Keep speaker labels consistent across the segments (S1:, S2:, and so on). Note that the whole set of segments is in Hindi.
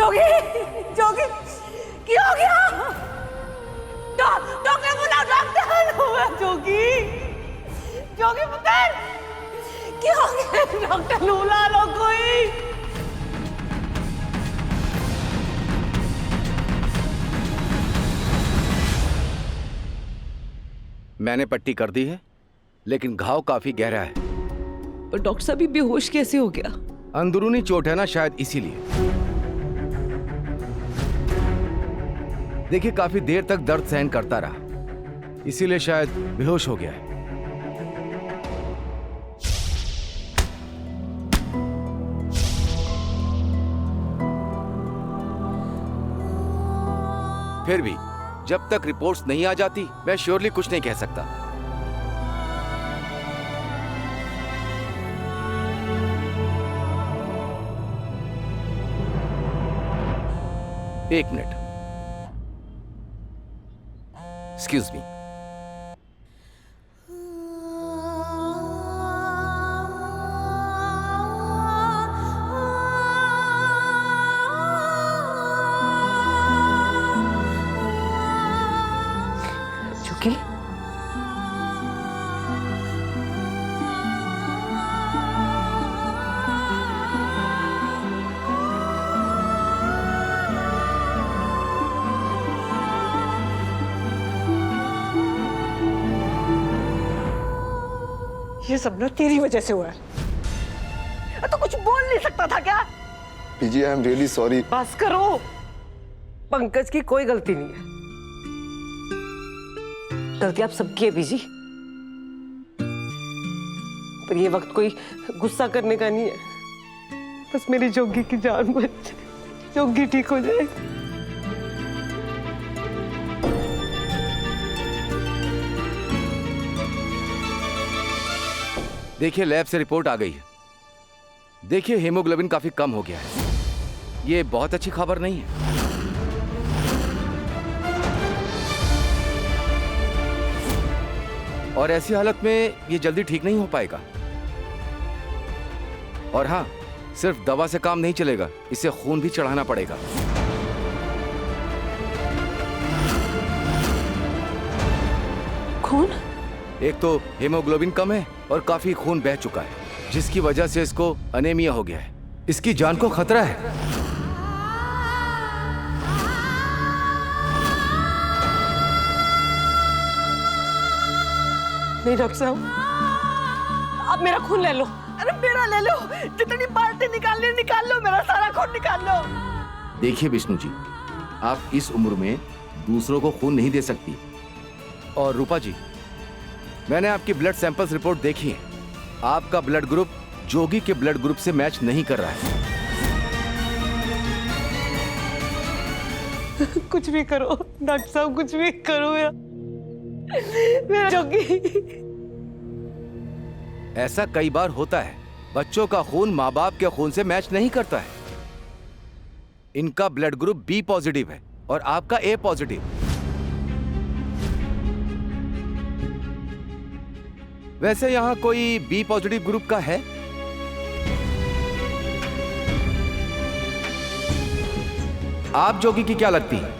S1: जोगी, जोगी, क्या हो गया? डॉक्टर बुलाओ, डॉक्टर। जोगी, जोगी पुत्र, क्या हो गया? डॉक्टर बुला लो कोई।
S2: मैंने पट्टी कर दी है, लेकिन घाव काफी गहरा है।
S1: पर डॉक्टर साहब भी बेहोश कैसे हो गया?
S2: अंदरूनी चोट है ना, शायद इसीलिए। देखिए, काफी देर तक दर्द सहन करता रहा, इसीलिए शायद बेहोश हो गया है। फिर भी जब तक रिपोर्ट्स नहीं आ जाती, मैं श्योरली कुछ नहीं कह सकता। एक मिनट, एक्सक्यूज मी।
S1: जोगी, ये सब ना तेरी वजह से हुआ है। तो कुछ बोल नहीं सकता था क्या?
S3: बीजी, आई एम रियली सॉरी।
S1: बस करो, पंकज की कोई गलती नहीं है। गलती आप सबकी है बीजी, पर ये वक्त कोई गुस्सा करने का नहीं है। बस मेरी जोगी की जान बच जाए, जोगी ठीक हो जाए।
S2: देखिए, लैब से रिपोर्ट आ गई है। देखिए, हीमोग्लोबिन काफी कम हो गया है। ये बहुत अच्छी खबर नहीं है। और ऐसी हालत में ये जल्दी ठीक नहीं हो पाएगा। और हाँ, सिर्फ दवा से काम नहीं चलेगा, इसे खून भी चढ़ाना पड़ेगा।
S1: खून?
S2: एक तो हीमोग्लोबिन कम है और काफी खून बह चुका है, जिसकी वजह से इसको अनेमिया हो गया है। इसकी जान को खतरा है।
S1: नहीं डॉक्टर साहब, आप मेरा खून ले लो। अरे मेरा ले लो, जितनी बाल्टी निकालनी निकाल लो, मेरा सारा खून निकाल लो।
S2: देखिए विष्णु जी, आप इस उम्र में दूसरों को खून नहीं दे सकती। और रूपा जी, मैंने आपकी ब्लड सैंपल्स रिपोर्ट देखी है। आपका ब्लड ग्रुप जोगी के ब्लड ग्रुप से मैच नहीं कर रहा है।
S1: कुछ भी करो डॉक्टर साहब, कुछ भी करो मेरा जोगी।
S2: ऐसा कई बार होता है, बच्चों का खून माँ बाप के खून से मैच नहीं करता है। इनका ब्लड ग्रुप बी पॉजिटिव है और आपका ए पॉजिटिव। वैसे यहां कोई बी पॉजिटिव ग्रुप का है? आप जोगी की क्या लगती है?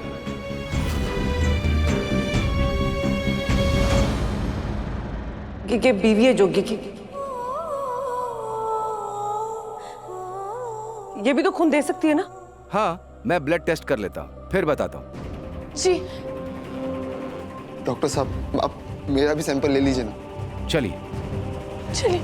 S1: कि बीवी है जोगी की। ये भी तो खून दे सकती है ना?
S2: हाँ, मैं ब्लड टेस्ट कर लेता हूं, फिर बताता हूं।
S1: जी
S3: डॉक्टर साहब, आप मेरा भी सैंपल ले लीजिए ना।
S2: चलिए।
S1: चलिए।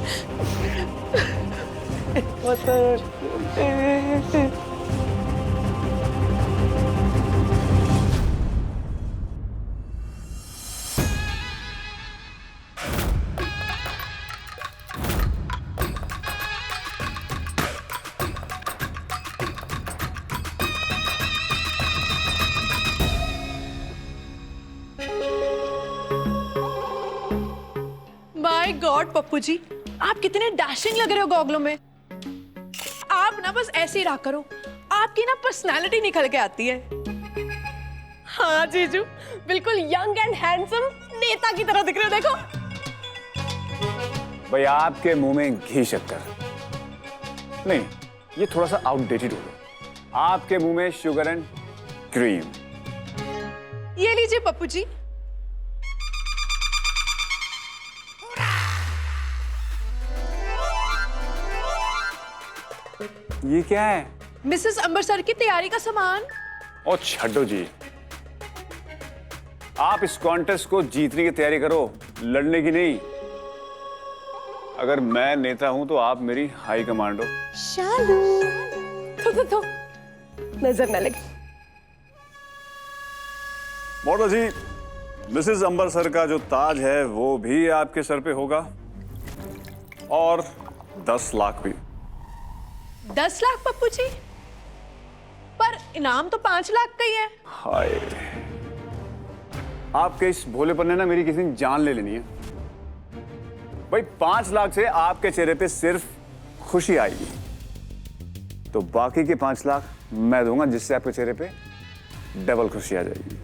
S4: माय गॉड पप्पू जी, आप कितने डैशिंग लग रहे हो गॉगलों में। आप ना बस ऐसे ही रहा करो, आपकी ना पर्सनालिटी निकल के आती है। हाँ जीजू, बिल्कुल यंग एंड हैंडसम नेता की तरह दिख रहे हो। देखो
S5: भाई, आपके मुंह में घी शक्कर नहीं, ये थोड़ा सा आउटडेटेड हो गया। आपके मुंह में शुगर एंड क्रीम।
S4: ये लीजिए पप्पू जी।
S5: ये क्या है?
S4: मिसेस अंबर सर की तैयारी का सामान।
S5: और छड्डो जी, आप इस कॉन्टेस्ट को जीतने की तैयारी करो, लड़ने की नहीं। अगर मैं नेता हूं तो आप मेरी हाई कमांड हो।
S1: शालू तो नजर न लगे।
S5: मोटा जी, मिसेस अंबर सर का जो ताज है वो भी आपके सर पे होगा, और 10 लाख भी।
S4: 10 लाख पप्पू जी? पर इनाम तो 5 लाख का ही है।
S5: हाय, आपके इस भोलेपन ने ना मेरी किसी दिन जान ले लेनी है। भाई 5 लाख से आपके चेहरे पे सिर्फ खुशी आएगी, तो बाकी के 5 लाख मैं दूंगा, जिससे आपके चेहरे पे डबल खुशी आ जाएगी।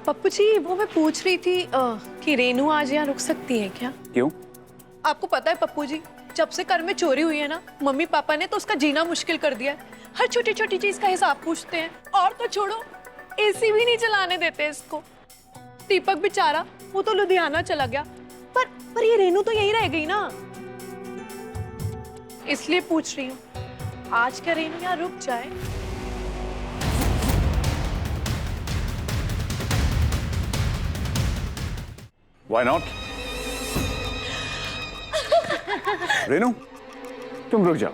S4: पप्पू जी, वो मैं पूछ रही थी कि रेनू आज यहाँ रुक सकती है क्या?
S5: क्यों?
S4: आपको पता है पप्पू जी, जब से घर में चोरी हुई है ना, मम्मी पापा ने तो उसका जीना मुश्किल कर दिया है। हर छोटी छोटी चीज का हिसाब पूछते हैं, और तो छोड़ो एसी भी नहीं चलाने देते इसको। दीपक बेचारा, वो तो लुधियाना चला गया, पर ये रेनू तो यहीं रह गई ना, इसलिए पूछ रही हूँ आज क्या रेनू यहाँ रुक जाए?
S5: Why not? रेनू, तुम रुक जाओ।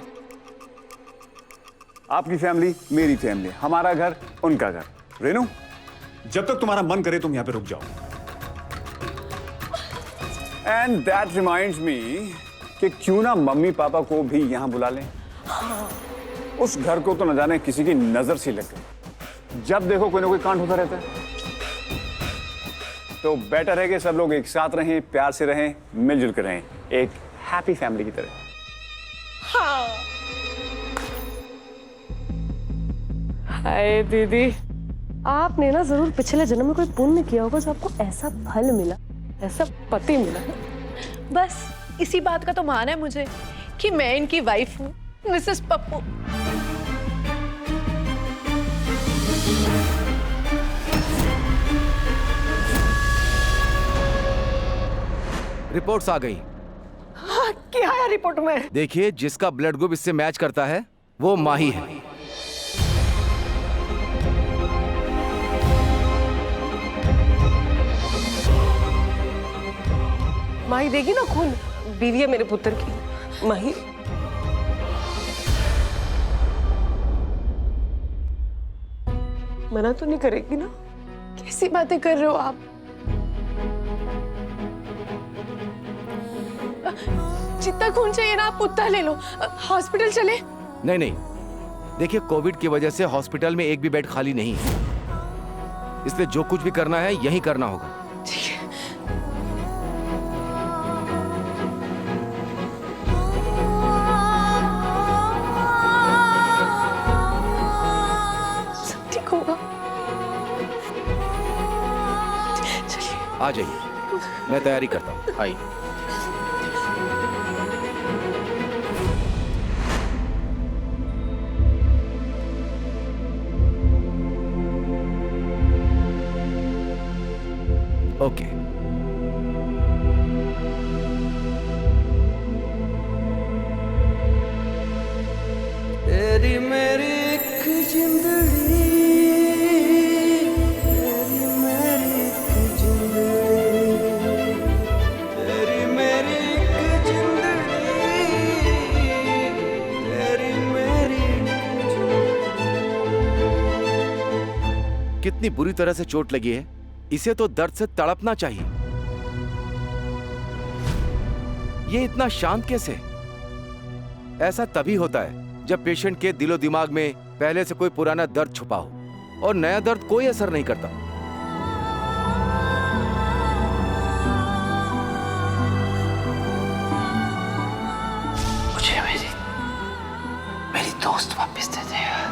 S5: आपकी फैमिली मेरी फैमिली, हमारा घर उनका घर। रेनू, जब तक तुम्हारा मन करे तुम यहाँ पे रुक जाओ। एंड दैट रिमाइंड्स मी कि क्यों ना मम्मी पापा को भी यहाँ बुला लें। उस घर को तो न जाने किसी की नजर सी लग गई, जब देखो कोई ना कोई कांड होता रहता है। तो बेटर है कि सब लोग एक साथ रहें, प्यार से रहें, मिलजुल कर रहें, एक हैप्पी फैमिली की तरह।
S1: हाँ। हाय दीदी, आपने ना जरूर पिछले जन्म में कोई पुण्य किया होगा जो आपको ऐसा फल मिला, ऐसा पति मिला।
S4: बस इसी बात का तो मान है मुझे कि मैं इनकी वाइफ हूँ, मिसेस पप्पू।
S2: रिपोर्ट्स आ गई।
S1: हाँ, क्या है रिपोर्ट में?
S2: देखिए, जिसका ब्लड ग्रुप इससे मैच करता है वो माही है।
S1: माही देगी ना खून, बीवी है मेरे पुत्र की। माही मना तो नहीं करेगी ना?
S4: कैसी बातें कर रहे हो आप? जितना खून चाहिए ना आप उतना ले लो। हॉस्पिटल चले?
S2: नहीं नहीं, देखिए कोविड की वजह से हॉस्पिटल में एक भी बेड खाली नहीं है, इसलिए जो कुछ भी करना है यही करना होगा।
S4: ठीक है। सब ठीक होगा। चलिए।
S2: आ जाइए, मैं तैयारी करता हूँ। आइए। ओके।
S6: तेरी मेरी एक जिंदड़ी, तेरी मेरी एक जिंदड़ी, तेरी मेरी एक जिंदड़ी, तेरी मेरी एक जिंदड़ी।
S2: कितनी बुरी तरह से चोट लगी है, इसे तो दर्द से तड़पना चाहिए। ये इतना शांत कैसे? ऐसा तभी होता है जब पेशेंट के दिलो दिमाग में पहले से कोई पुराना दर्द छुपा हो, और नया दर्द कोई असर नहीं करता।
S6: मुझे मेरी दोस्त वापस दे दे यार।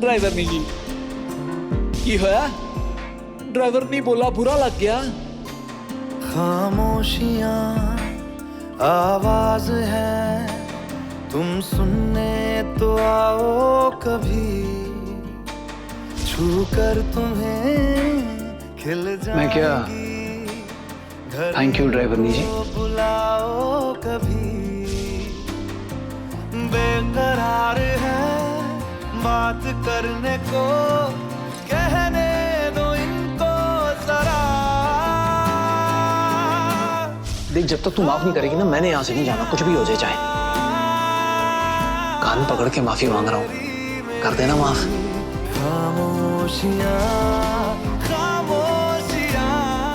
S6: ड्राइवर नहीं जी की होया ड्राइवर नहीं बोला बुरा लग गया खामोशियां आवाज है तुम सुनने तो आओ कभी छू कर तुम्हें खिल जाएगी मैं क्या थैंक यू ड्राइवर नहीं जी बुलाओ कभी बेकरार है बात करने को कहने दो इनको जरा
S7: देख जब तक तू माफ नहीं करेगी ना मैंने यहाँ से नहीं जाना कुछ भी हो जाए चाहे कान पकड़ के माफी मांग रहा हूँ कर देना माफ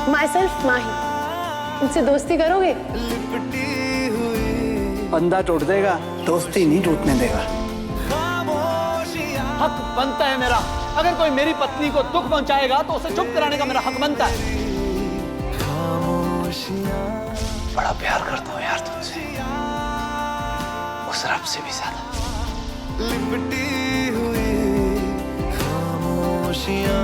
S4: माई सेल्फ माही इनसे दोस्ती करोगे
S6: बंदा टूट देगा दोस्ती नहीं टूटने देगा हक बनता है मेरा अगर कोई मेरी पत्नी को दुख पहुंचाएगा तो उसे चुप कराने का मेरा हक बनता है
S7: बड़ा प्यार करता हूँ यार तुमसे उस रब से भी ज्यादा
S6: लिपटी हुई खामोशियां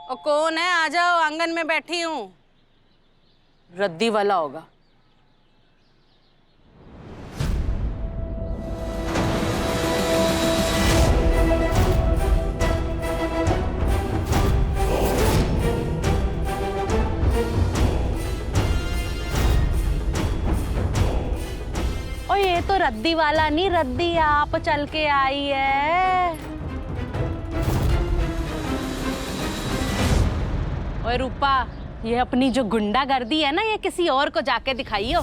S1: और कौन है? आ जाओ, आंगन में बैठी हूँ। रद्दी वाला होगा। और ये तो रद्दी वाला नहीं, रद्दी आप चल के आई है। ओए रूपा, ये अपनी जो गुंडागर्दी है ना, ये किसी और को जाके दिखाइयो।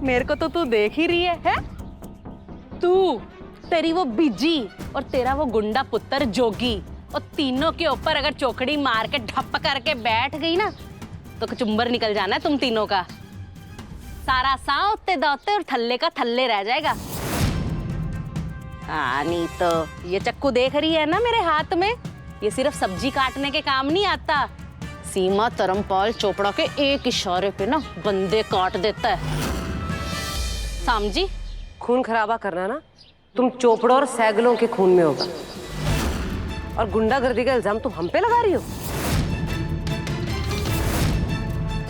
S1: मेरे को तो तू देख ही रही है? तू, तेरी वो बिजी और तेरा वो गुंडा पुत्र जोगी, और तीनों के ऊपर अगर चौकड़ी मार के ढप करके बैठ गई ना, तो कचुम्बर निकल जाना है तुम तीनों का। सारा सांव उत्ते दौते और थल्ले का थल्ले रह जाएगा। हाँ, नहीं तो ये चक्कू देख रही है ना मेरे हाथ में, ये सिर्फ सब्जी काटने के काम नहीं आता। सीमा धर्मपाल चोपड़ा के एक इशारे पे ना बंदे काट देता है। समझी?
S8: खून खराबा करना ना तुम चोपड़ों और सैगलों के खून में होगा, और गुंडागर्दी का इल्जाम तुम हम पे लगा रही हो।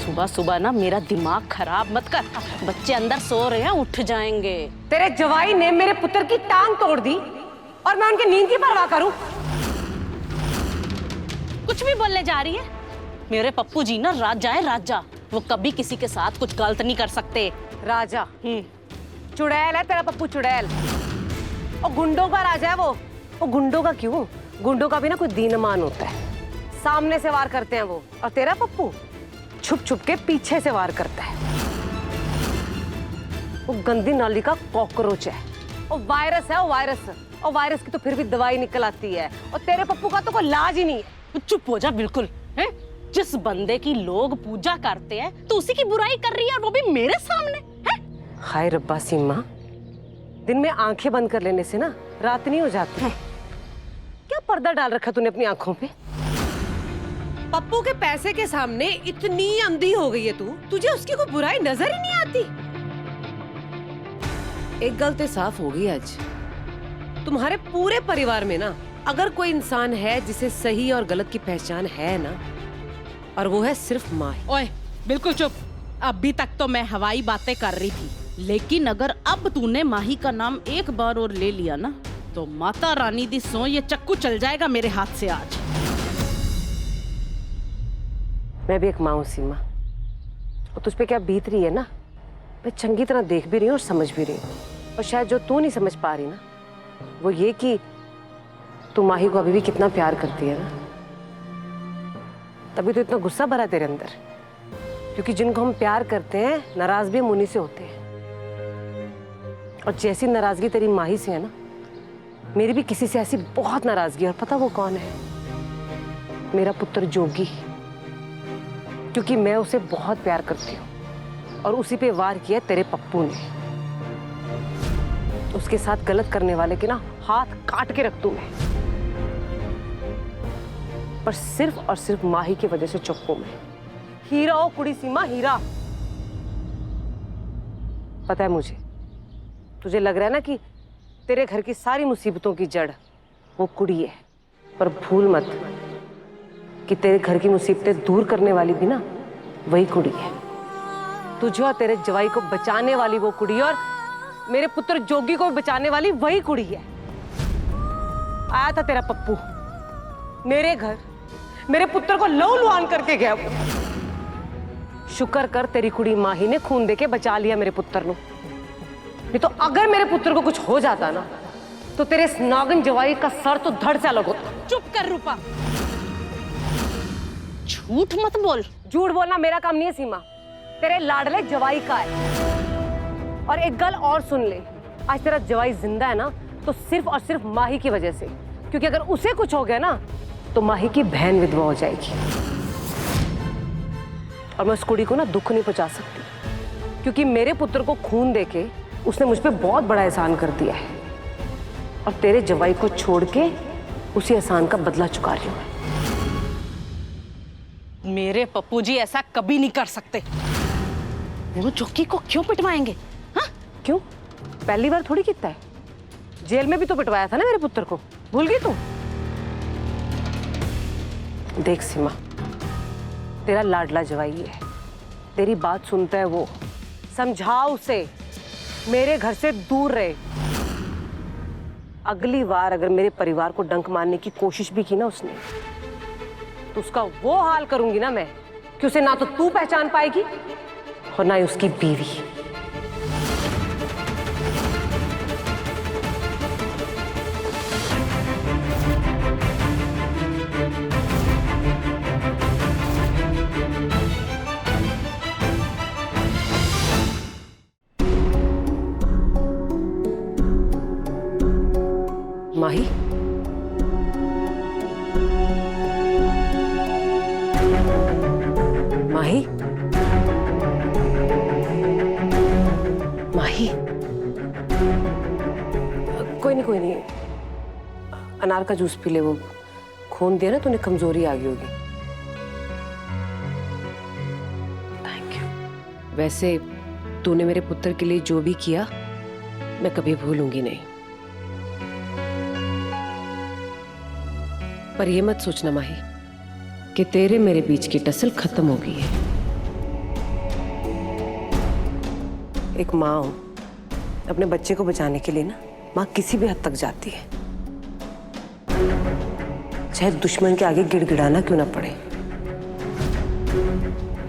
S1: सुबह सुबह ना मेरा दिमाग खराब मत कर। बच्चे अंदर सो रहे हैं, उठ जाएंगे।
S8: तेरे जवाई ने मेरे पुत्र की टांग तोड़ दी और मैं उनकी नींद की परवाह करूं?
S1: कुछ भी बोलने जा रही है? मेरे पप्पू जी ना राजा है, राजा। वो कभी किसी के साथ कुछ गलत नहीं कर सकते।
S8: राजा चुड़ैल है तेरा पप्पू, चुड़ैल। और गुंडों का राजा है वो गुंडों का क्यों? गुंडों का भी ना कोई दीनमान होता है, सामने से वार करते हैं वो, और तेरा पप्पू छुप छुप के पीछे से वार करता है। वो गंदी नाली का कॉकरोच है, वो वायरस है, वो वायरस। और वायरस की तो फिर भी दवाई निकल आती है, और तेरे पप्पू का तो कोई इलाज ही नहीं है।
S1: चुप हो जा बिल्कुल। है? जिस बंदे की लोग पूजा करते हैं तो उसी की बुराई कर रही है, और वो भी मेरे सामने है?
S8: हाय रब्बा सीमा, दिन में आंखें बंद कर लेने से ना रात नहीं हो जाती है। क्या पर्दा डाल रखा तूने अपनी आंखों पे? पप्पू के पैसे के सामने इतनी अंधी हो गई है तू, तुझे उसकी कोई बुराई नजर ही नहीं आती। एक गलती साफ हो गई आज, तुम्हारे पूरे परिवार में ना अगर कोई इंसान है जिसे सही और गलत की पहचान है ना, और वो है सिर्फ माही।
S1: ओए बिल्कुल चुप। अभी तक तो मैं हवाई बातें कर रही थी, लेकिन अगर अब तूने माही का नाम एक बार और ले लिया ना, तो माता रानी दी सो ये चक्कू चल जाएगा मेरे हाथ से आज।
S8: मैं भी एक माँ हूँ सीमा, और तुझ पे क्या बीत रही है ना, मैं चंगी तरह देख भी रही हूँ और समझ भी रही हूँ। और शायद जो तू नहीं समझ पा रही ना, वो ये कि तू माही को अभी भी कितना प्यार करती है ना। तभी तो इतना गुस्सा भरा तेरे अंदर, क्योंकि जिनको हम प्यार करते हैं नाराज भी हम उन्हीं से होते हैं। और जैसी नाराजगी तेरी माही से है ना, मेरी भी किसी से ऐसी बहुत नाराजगी है। और पता वो कौन है? मेरा पुत्र जोगी, क्योंकि मैं उसे बहुत प्यार करती हूँ और उसी पे वार किया तेरे पप्पू ने। उसके साथ गलत करने वाले के ना हाथ काट के रख दूं मैं, पर सिर्फ और सिर्फ माही की वजह से चुप हूं मैं। हीरा ओ कुड़ी सीमा, हीरा। पता है मुझे, तुझे लग रहा है ना कि तेरे घर की सारी मुसीबतों की जड़ वो कुड़ी है, पर भूल मत कि तेरे घर की मुसीबतें दूर करने वाली भी ना वही कुड़ी है। तुझे और तेरे जवाई को बचाने वाली वो कुड़ी, और मेरे पुत्र जोगी को बचाने वाली वही कुड़ी है। आया था तेरा पप्पू मेरे घर, मेरे पुत्र को लहू-लुहान करके गया वो। शुक्र कर तेरी कुड़ी माही ने खून देके बचा लिया मेरे पुत्र को, नहीं तो अगर मेरे पुत्र को कुछ हो जाता ना, तो तेरे इस नागिन जवाई का सर तो धड़ से अलग होता।
S1: चुप कर रूपा, झूठ मत बोल।
S8: झूठ बोलना मेरा काम नहीं है सीमा, तेरे लाडले जवाई का है। और एक गल और सुन ले, आज तेरा जवाई जिंदा है ना, तो सिर्फ और सिर्फ माही की वजह से, क्योंकि अगर उसे कुछ हो गया ना, तो माही की बहन विधवा हो जाएगी। और मैं उस कुड़ी को ना दुख नहीं पहुंचा सकती, क्योंकि मेरे पुत्र को खून देके उसने मुझ पे बहुत बड़ा एहसान कर दिया है, और तेरे जवाई को छोड़ के उसी एहसान का बदला चुका रही हूं मैं।
S1: मेरे पप्पू जी ऐसा कभी नहीं कर सकते। वो जोगी को क्यों पिटवाएंगे? हाँ?
S8: क्यों? पहली बार थोड़ी कितना है, जेल में भी तो पिटवाया था ना मेरे पुत्र को, भूल गई तू? देख सीमा, तेरा लाडला जवाई है, तेरी बात सुनता है वो, समझा उसे मेरे घर से दूर रहे। अगली बार अगर मेरे परिवार को डंक मारने की कोशिश भी की ना उसने, तो उसका वो हाल करूंगी ना मैं कि उसे ना तो तू पहचान पाएगी और ना ही उसकी बीवी। माही, माही, माही, कोई नहीं, अनार का जूस पी ले, वो खून दिया ना तूने, कमजोरी आ गई होगी। Thank you. वैसे तूने मेरे पुत्र के लिए जो भी किया मैं कभी भूलूंगी नहीं, पर ये मत सोचना माही कि तेरे मेरे बीच की टसल खत्म हो गई है। एक माँ हूं, अपने बच्चे को बचाने के लिए ना माँ किसी भी हद तक जाती है, चाहे दुश्मन के आगे गिड़गिड़ाना क्यों ना पड़े।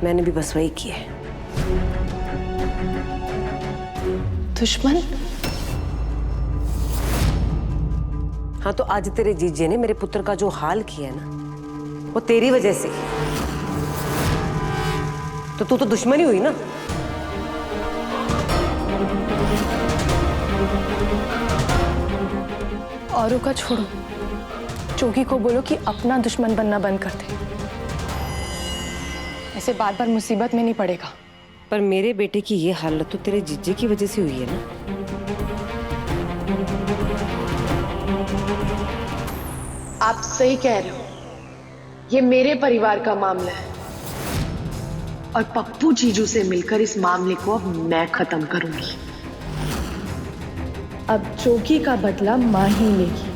S8: मैंने भी बस वही किया है।
S4: दुश्मन?
S8: हाँ, तो आज तेरे जीजे ने मेरे पुत्र का जो हाल किया है ना, वो तेरी वजह से। तो तू तो दुश्मन ही हुई ना।
S4: औरों का छोड़ो, जोगी को बोलो कि अपना दुश्मन बनना बंद कर दे, ऐसे बार बार मुसीबत में नहीं पड़ेगा।
S8: पर मेरे बेटे की ये हालत तो तेरे जीजे की वजह से हुई है ना।
S9: आप सही कह रहे हो, ये मेरे परिवार का मामला है और पप्पू जीजू से मिलकर इस मामले को अब मैं खत्म करूंगी।
S4: अब जोगी का बदला माँ ही लेगी।